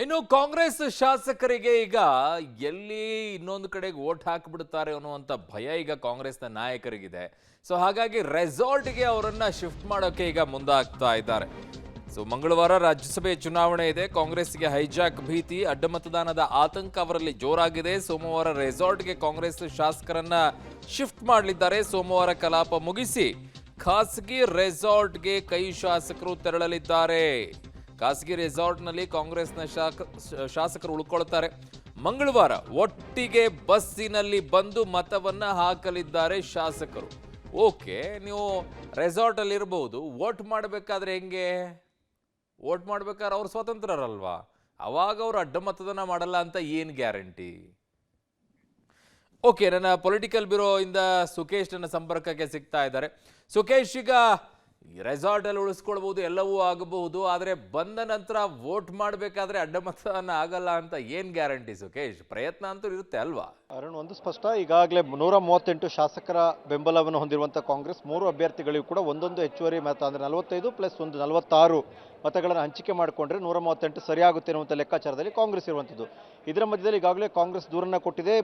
ಇನ್ನು ಕಾಂಗ್ರೆಸ್ ಶಾಸಕರಿಗೆ ಈಗ ಎಲ್ಲಿ ಇನ್ನೊಂದು ಕಡೆಗೆ ವೋಟ್ ಹಾಕಿಬಿಡ್ತಾರೆ ಅನ್ನುವಂಥ ಭಯ ಈಗ ಕಾಂಗ್ರೆಸ್ನ ನಾಯಕರಿಗಿದೆ. ಸೊ ಹಾಗಾಗಿ ರೆಸಾರ್ಟ್ಗೆ ಅವರನ್ನ ಶಿಫ್ಟ್ ಮಾಡೋಕೆ ಈಗ ಮುಂದಾಗ್ತಾ ಇದ್ದಾರೆ. ಸೊ ಮಂಗಳವಾರ ರಾಜ್ಯಸಭೆ ಚುನಾವಣೆ ಇದೆ. ಕಾಂಗ್ರೆಸ್ಗೆ ಹೈಜಾಕ್ ಭೀತಿ, ಅಡ್ಡ ಮತದಾನದ ಆತಂಕ ಅವರಲ್ಲಿ ಜೋರಾಗಿದೆ. ಸೋಮವಾರ ರೆಸಾರ್ಟ್ಗೆ ಕಾಂಗ್ರೆಸ್ ಶಾಸಕರನ್ನ ಶಿಫ್ಟ್ ಮಾಡಲಿದ್ದಾರೆ. ಸೋಮವಾರ ಕಲಾಪ ಮುಗಿಸಿ ಖಾಸಗಿ ರೆಸಾರ್ಟ್ಗೆ ಕೈ ಶಾಸಕರು ತೆರಳಲಿದ್ದಾರೆ. ಖಾಸಗಿ ರೆಸಾರ್ಟ್ನಲ್ಲಿ ಕಾಂಗ್ರೆಸ್ನ ಶಾಸಕರು ಉಳ್ಕೊಳ್ತಾರೆ. ಮಂಗಳವಾರ ಒಟ್ಟಿಗೆ ಬಸ್ಸಿನಲ್ಲಿ ಬಂದು ಮತವನ್ನ ಹಾಕಲಿದ್ದಾರೆ ಶಾಸಕರು. ಓಕೆ, ನೀವು ರೆಸಾರ್ಟ್ ಅಲ್ಲಿ ಇರಬಹುದು, ವೋಟ್ ಮಾಡಬೇಕಾದ್ರೆ ಹೆಂಗೆ? ವೋಟ್ ಮಾಡ್ಬೇಕಾದ್ರೆ ಅವ್ರು ಸ್ವತಂತ್ರರಲ್ವಾ? ಅವಾಗ ಅವ್ರು ಅಡ್ಡ ಮತದಾನ ಮಾಡಲ್ಲ ಅಂತ ಏನ್ ಗ್ಯಾರಂಟಿ? ಓಕೆ, ನನ್ನ ಪೊಲಿಟಿಕಲ್ ಬ್ಯೂರೋ ಇಂದ ಸುಖೇಶ್ ನನ್ನ ಸಂಪರ್ಕಕ್ಕೆ ಸಿಗ್ತಾ ಇದ್ದಾರೆ. ಸುಖೇಶ್, ಈಗ ರೆಸಾರ್ಟ್ ಅಲ್ಲಿ ಉಳಿಸ್ಕೊಳ್ಬಹುದು, ಎಲ್ಲವೂ ಆಗಬಹುದು, ಆದ್ರೆ ಬಂದ ನಂತರ ವೋಟ್ ಮಾಡಬೇಕಾದ್ರೆ ಅಡ್ಡ ಮತದಾನ ಆಗಲ್ಲ ಅಂತ ಏನ್ ಗ್ಯಾರಂಟಿ ಸುಖೇಶ್? ಪ್ರಯತ್ನ ಅಂತೂ ಇರುತ್ತೆ ಅಲ್ವಾ? ಅರುಣ್, ಒಂದು ಸ್ಪಷ್ಟ, ಈಗಾಗಲೇ 138 ಶಾಸಕರ ಬೆಂಬಲವನ್ನು ಹೊಂದಿರುವಂತಹ ಕಾಂಗ್ರೆಸ್ 3 ಅಭ್ಯರ್ಥಿಗಳಿಗೂ ಕೂಡ ಒಂದೊಂದು ಹೆಚ್ಚುವರಿ ಮತ ಅಂದ್ರೆ 45 ಪ್ಲಸ್ 1 46 ಮತಗಳನ್ನು ಹಂಚಿಕೆ ಮಾಡಿಕೊಂಡ್ರೆ 138 ಸರಿಯಾಗುತ್ತೆ ಅನ್ನುವಂಥ ಲೆಕ್ಕಾಚಾರದಲ್ಲಿ ಕಾಂಗ್ರೆಸ್ ಇರುವಂಥದ್ದು. ಇದರ ಮಧ್ಯದಲ್ಲಿ ಈಗಾಗಲೇ ಕಾಂಗ್ರೆಸ್ ದೂರನ್ನ ಕೊಟ್ಟಿದೆ.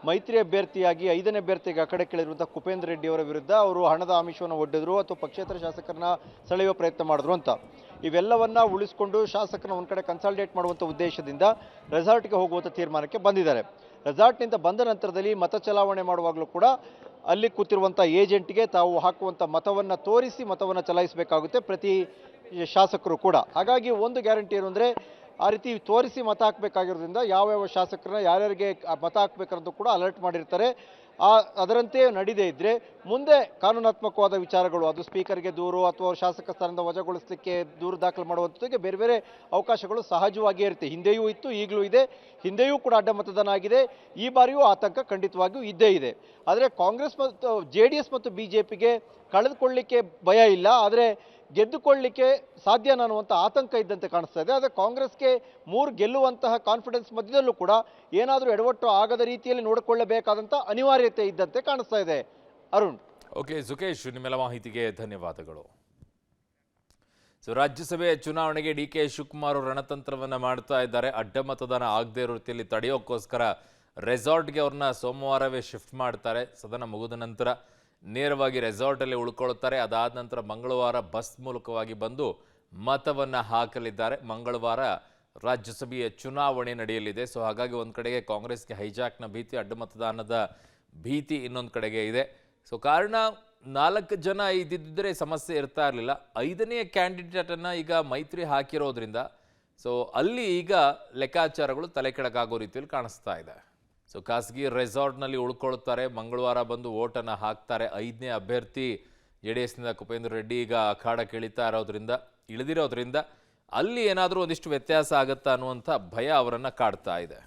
ಮೈತ್ರಿ ಅಭ್ಯರ್ಥಿಯಾಗಿ 5ನೇ ಅಭ್ಯರ್ಥಿಗೆ ಆ ಕಡೆ ಕೇಳಿರುವಂತಹ ಕುಪೇಂದ್ರ ರೆಡ್ಡಿ ಅವರ ವಿರುದ್ಧ ಅವರು ಹಣದ ಆಮಿಷವನ್ನು ಒಡ್ಡಿದ್ರು ಅಥವಾ ಪಕ್ಷೇತರ ಶಾಸಕರನ್ನ ಸೆಳೆಯುವ ಪ್ರಯತ್ನ ಮಾಡಿದ್ರು ಅಂತ. ಇವೆಲ್ಲವನ್ನ ಉಳಿಸಿಕೊಂಡು ಶಾಸಕರನ್ನ ಒಂದ್ ಕಡೆ ಕನ್ಸಾಲಿಡೇಟ್ ಮಾಡುವಂಥ ಉದ್ದೇಶದಿಂದ ರೆಸಾರ್ಟ್ಗೆ ಹೋಗುವಂಥ ತೀರ್ಮಾನಕ್ಕೆ ಬಂದಿದ್ದಾರೆ. ರೆಸಾರ್ಟ್ನಿಂದ ಬಂದ ನಂತರದಲ್ಲಿ ಮತ ಚಲಾವಣೆ ಮಾಡುವಾಗಲೂ ಕೂಡ ಅಲ್ಲಿ ಕೂತಿರುವಂಥ ಏಜೆಂಟ್ಗೆ ತಾವು ಹಾಕುವಂಥ ಮತವನ್ನು ತೋರಿಸಿ ಮತವನ್ನು ಚಲಾಯಿಸಬೇಕಾಗುತ್ತೆ ಪ್ರತಿ ಶಾಸಕರು ಕೂಡ. ಹಾಗಾಗಿ ಒಂದು ಗ್ಯಾರಂಟಿ ಏನು ಅಂದರೆ, ಆ ರೀತಿ ತೋರಿಸಿ ಮತ ಹಾಕಬೇಕಾಗಿರೋದ್ರಿಂದ ಯಾವ್ಯಾವ ಶಾಸಕರನ್ನ ಯಾರ್ಯಾರಿಗೆ ಮತ ಹಾಕಬೇಕನ್ನೋದು ಕೂಡ ಅಲರ್ಟ್ ಮಾಡಿರ್ತಾರೆ. ಅದರಂತೆ ನಡೆದೇ ಇದ್ದರೆ ಮುಂದೆ ಕಾನೂನಾತ್ಮಕವಾದ ವಿಚಾರಗಳು, ಅದು ಸ್ಪೀಕರ್ಗೆ ದೂರು ಅಥವಾ ಶಾಸಕ ಸ್ಥಾನದಿಂದ ವಜಾಗೊಳಿಸಲಿಕ್ಕೆ ದೂರು ದಾಖಲು ಮಾಡುವಂಥದ್ದಕ್ಕೆ ಬೇರೆ ಬೇರೆ ಅವಕಾಶಗಳು ಸಹಜವಾಗಿಯೇ ಇರುತ್ತೆ. ಹಿಂದೆಯೂ ಇತ್ತು, ಈಗಲೂ ಇದೆ. ಹಿಂದೆಯೂ ಕೂಡ ಅಡ್ಡ ಮತದಾನ ಆಗಿದೆ. ಈ ಬಾರಿಯೂ ಆತಂಕ ಖಂಡಿತವಾಗಿಯೂ ಇದ್ದೇ ಇದೆ. ಆದರೆ ಕಾಂಗ್ರೆಸ್ ಮತ್ತು JDS ಮತ್ತು BJPಗೆ ಕಳೆದುಕೊಳ್ಳಲಿಕ್ಕೆ ಭಯ ಇಲ್ಲ, ಆದರೆ ಗೆದ್ದುಕೊಳ್ಳಲಿಕ್ಕೆ ಸಾಧ್ಯ ಅನ್ನುವಂಥ ಆತಂಕ ಇದ್ದಂತೆ ಕಾಣಿಸ್ತಾ ಇದೆ. ಆದರೆ ಕಾಂಗ್ರೆಸ್ಗೆ 3 ಗೆಲ್ಲುವಂತಹ ಕಾನ್ಫಿಡೆನ್ಸ್ ಮಧ್ಯದಲ್ಲೂ ಕೂಡ ಏನಾದರೂ ಎಡವಟ್ಟು ಆಗದ ರೀತಿಯಲ್ಲಿ ನೋಡಿಕೊಳ್ಳಬೇಕಾದಂಥ ಅನಿವಾರ್ಯತೆ ಇದ್ದಂತೆ ಕಾಣಿಸ್ತಾ ಇದೆ. ಅರುಣ್. ಓಕೆ ಸುಖೇಶ್, ನಿಮ್ಮೆಲ್ಲ ಮಾಹಿತಿಗೆ ಧನ್ಯವಾದಗಳು. ಸೊ ರಾಜ್ಯಸಭೆ ಚುನಾವಣೆಗೆ DK ಶಿವಕುಮಾರ್ ರಣತಂತ್ರವನ್ನ ಮಾಡ್ತಾ ಇದ್ದಾರೆ. ಅಡ್ಡ ಮತದಾನ ಆಗದೆ ಇರೋ ರೀತಿಯಲ್ಲಿ ತಡೆಯೋಕ್ಕೋಸ್ಕರ ರೆಸಾರ್ಟ್ಗೆ ಅವ್ರನ್ನ ಸೋಮವಾರವೇ ಶಿಫ್ಟ್ ಮಾಡ್ತಾರೆ. ಸದನ ಮುಗಿದ ನಂತರ ನೇರವಾಗಿ ರೆಸಾರ್ಟಲ್ಲಿ ಉಳ್ಕೊಳ್ತಾರೆ. ಅದಾದ ನಂತರ ಮಂಗಳವಾರ ಬಸ್ ಮೂಲಕವಾಗಿ ಬಂದು ಮತವನ್ನು ಹಾಕಲಿದ್ದಾರೆ. ಮಂಗಳವಾರ ರಾಜ್ಯಸಭೆಯ ಚುನಾವಣೆ ನಡೆಯಲಿದೆ. ಸೊ ಹಾಗಾಗಿ ಒಂದು ಕಡೆಗೆ ಕಾಂಗ್ರೆಸ್ಗೆ ಹೈಜಾಕ್ನ ಭೀತಿ, ಅಡ್ಡ ಮತದಾನದ ಭೀತಿ ಇನ್ನೊಂದು ಕಡೆಗೆ ಇದೆ. ಸೊ ಕಾರಣ 4 ಜನ ಇದ್ದಿದ್ದರೆ ಸಮಸ್ಯೆ ಇರ್ತಾ ಇರಲಿಲ್ಲ. 5ನೇ ಕ್ಯಾಂಡಿಡೇಟನ್ನು ಈಗ ಮೈತ್ರಿ ಹಾಕಿರೋದ್ರಿಂದ ಸೊ ಅಲ್ಲಿ ಈಗ ಲೆಕ್ಕಾಚಾರಗಳು ತಲೆ ಕೆಳಗಾಗೋ ರೀತಿಯಲ್ಲಿ ಕಾಣಿಸ್ತಾ ಇದೆ. ಸೊ ಖಾಸಗಿ ರೆಸಾರ್ಟ್ನಲ್ಲಿ ಉಳ್ಕೊಳ್ತಾರೆ. ಮಂಗಳವಾರ ಬಂದು ವೋಟನ್ನು ಹಾಕ್ತಾರೆ. 5ನೇ ಅಭ್ಯರ್ಥಿ JDSನಿಂದ ಕುಪೇಂದ್ರ ರೆಡ್ಡಿ ಈಗ ಅಖಾಡಕ್ಕೆ ಇಳಿದಿರೋದ್ರಿಂದ ಅಲ್ಲಿ ಏನಾದರೂ ಒಂದಿಷ್ಟು ವ್ಯತ್ಯಾಸ ಆಗುತ್ತಾ ಅನ್ನುವಂಥ ಭಯ ಅವರನ್ನು ಕಾಡ್ತಾ ಇದೆ.